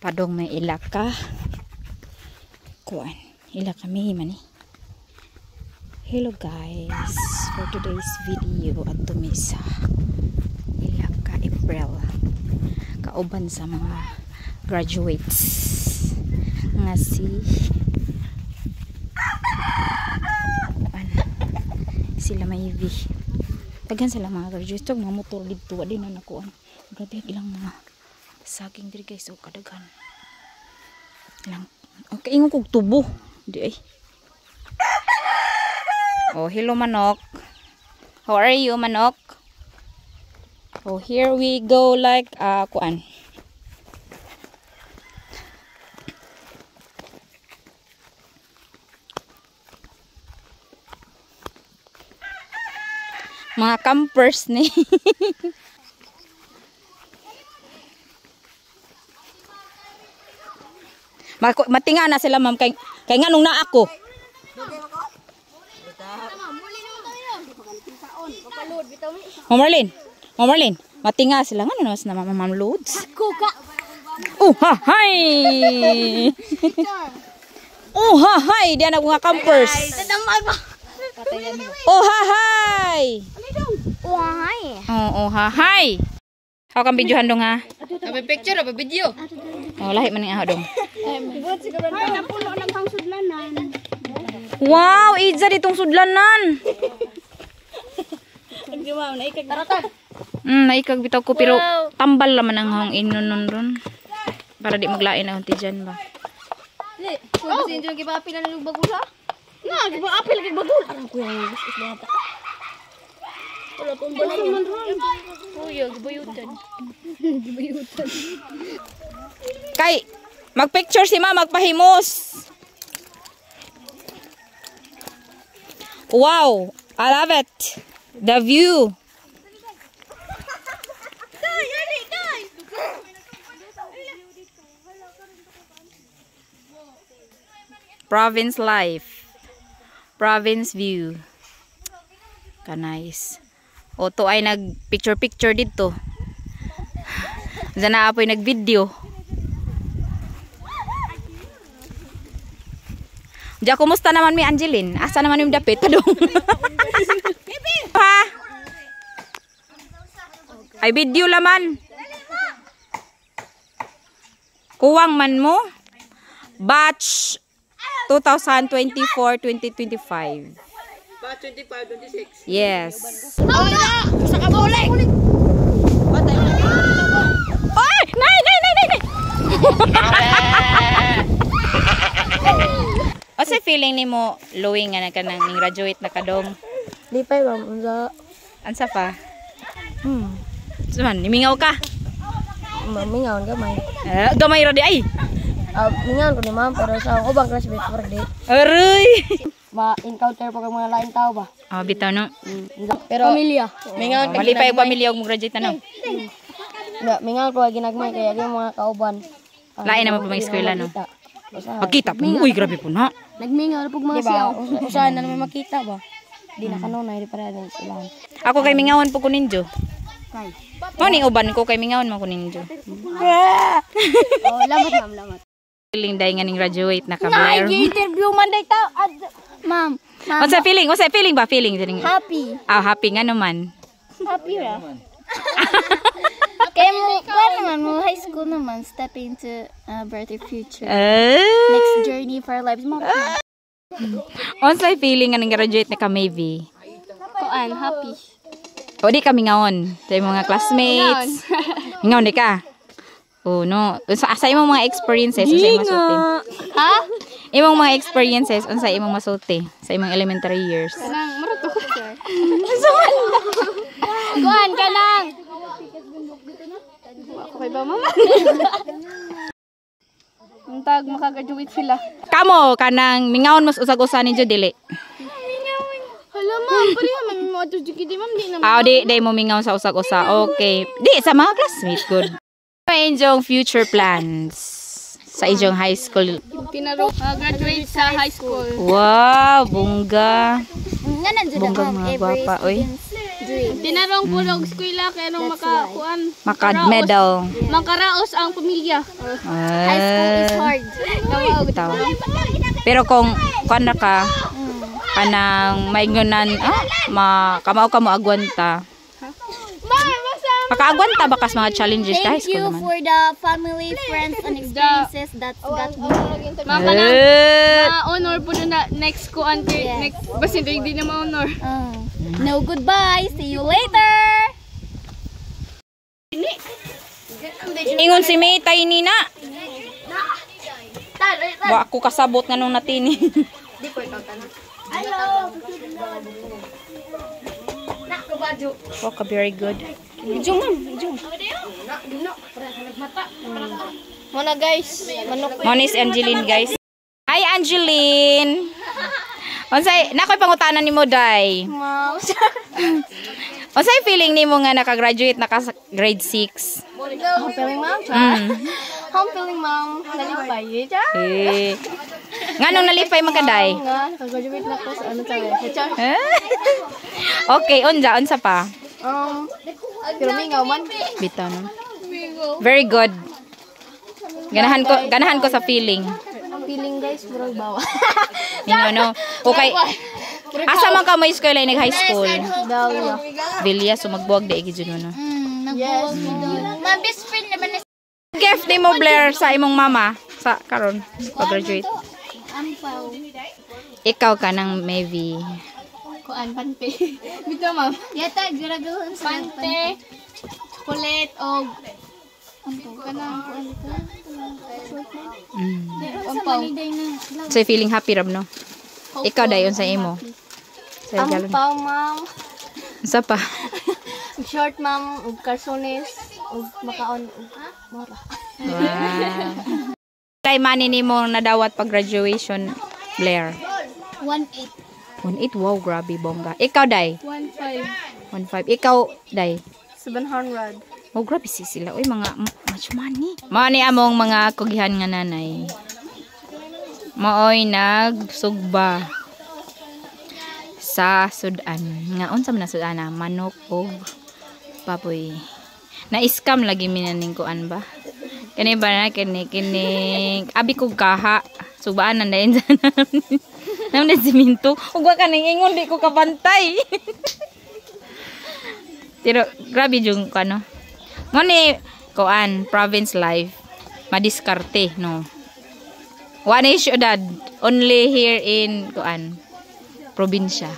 Padong may ilaka. Kuan. Ilaka may man eh. Hello guys. For today's video at tumisa. Ilaka April. Kauban sa mga graduates. Nga si kuan. Sila may V. Tagan sila mga graduates. Ito mga motor dito. Wadi na nakuan. Grabe ilang mga saging diri guys, so kadagan lang. Okay, ingon kog tubo di ay. Oh, hello manok, how are you manok? Oh, here we go like kuan mga campers ni. Matinga na sila ma'am kay nga nung na ako. Ma'am Marlene, matinga sila nga namas na ma'am loads. Oh ha hi. Oh ha hi, diyan ako nga campers. Oh ha hi. Oh hi. Oh ha hi. How kang videohan dong ha? Apa picture apa video? Oh lahi man nga dong. Ay, napuno ng pangsudlanan. Wow, idza ditong sudlanan. Nagdiwa na ikag taratan. Naikag bitaw ko pero tambal naman ang hong inunon ron. Para di maglain na unti dyan ba. Di, kung kasi yung kipapi na ng bagula. Na, kipapi lagi bagul. Arang ko yung gusto bata. Wala pong bala yun. Kuya, gibayutan. Gibayutan. Kay, magpicture si ma, magpahimos. Wow, I love it. The view. Province life. Province view. Ka nice. Oto ay nag picture dito. Diyan na apoy nag video. Diya, kumusta naman mi Angeline? Asa naman yung dapit? Padong. Ha? Ay video laman. Kuwang man mo. Batch 2024-2025. Batch 25-26. Yes. Oh, na! Sa kabulik! Ay! Nay! What's the feeling ni mo, Louie, nga ka nang graduate na kadong? Di pa ba? Ansa pa? Suman, nimingaw ka? Mingawan gamay. Gamay ra di ay. Mingawan ko ni ma'am, pero sa ubang classmate ko di. Aroy! Ma-encounter po kang mga lain tao ba? Bitaw no. Pero pamilya. Mingawan mali pa yung pamilya og mo graduate na no. Mingawan ko ginagmay kaya yung mga kauban. Lain naman pa mga eskwela no. Magkita po. Uy, grabe po na. Nagmingaw na pag mga siyaw. Usahan na naman makita ba? Di na kanunay, di para rin silahan. Ako kay mingawan po ko ninjo. Kay? Ning uban ko kay mingawan man ko ninjo. Oh, lamat ma'am, lamat. Feeling day nga ning graduate na ka-Blair. Nag-interview man day tao. Ma'am. What's the feeling? What's the feeling ba? Feeling din. Happy. Happy nga naman. Happy ra. Kaya mo, naman mo, high school naman, step into a brighter future. Next journey for our lives. What's the feeling nga ning graduate na ka-Maybe? Kuan, happy. O di ka mingawan sa mga classmates. Mingawan di ka. Oh no. Asa imong mga experiences sa imong masulti? Ha? Imong mga experiences unsa imong masulti sa imong elementary years? Kanang maruto ko sir. Kuan kanang. Ako kay ba mama? Untag makagraduate sila. Kamo kanang mingawan mas usag-usa ninyo dili. Hala ma'am, pareha man mo ato di ma'am di naman. Di mo mingawan sa usag-usa. Okay. Di sa mga classmates good. Ano inyong future plans sa inyong high school? Graduate sa high school. Wow, bongga. Nga nandiyan Bongga ako mga every gwapa, oy. students. Tinarong po og eskwela kay anong makakuan. Maka-medal. Makaraos ang pamilya. High school is hard. Bitaw. Pero kung kuan na ka, kanang maingunan, kamao ka mo agwanta. Makaagwanta ba kas mga challenges sa high Thank you school naman? for the family, friends, and experiences that got me. Mama na honor po na next ko until next basta hindi na ma-honor. No goodbye. See you later. Ingon si May tay nina. Wa ako kasabot nga nung natini. Okay, very good. Muna guys, manok. Monis Angeline guys. Hi Angeline. Unsay nakoy pangutanan nimo day? Unsay feeling nimo nga naka-graduate naka grade 6? Ang feeling ma'am. Ang feeling ma'am, nalipay ja. Nganong nalipay man ka day? Nga, naka-graduate na ko sa ano sa HR. Okay, unsa pa? Pero mingaw man. Bitaw no. Very good. Ganahan ko sa feeling. Ang feeling guys, bro bawa. Ninyo no. Okay. Asa man ka mo eskwela nag high school? Dahlia. Vilya sumagbuwag di gyud no. Yes. My best friend naman is Gift ni mo Blair sa imong mama sa karon pag-graduate. Ampaw. Ikaw ka ng maybe. Kuan pante. Bito ma'am. Yata, guragawin sa Pante. Chocolate o kanang kuan ito. Ampaw. So feeling happy ram no. Ikaw dayon sa imo. Sa galon. Ampaw ma'am. Sa pa. Short ma'am, ug carsones, ug makaon ug mora. Wow. Kay mani nimo nadawat pag graduation Blair. 1-8. 1.8 wow grabe bongga. Ikaw day 1.5. 1.5. Ikaw day 700. oh grabe sila oy mga much money. Money among mga kugihan nga nanay. Maoy nagsugba sa sudan. Nga unsa man na sudan manok og baboy. Na-scam lagi minaning kuan ba? Kani ba na kini abi kog kaha. Subaan na dayon sa namin siminto. Ug wa kaning ingon di ko kabantay. Pero grabe yung kano. Ngani kuan province life madiskarte no. One is syudad only here in kuan probinsya.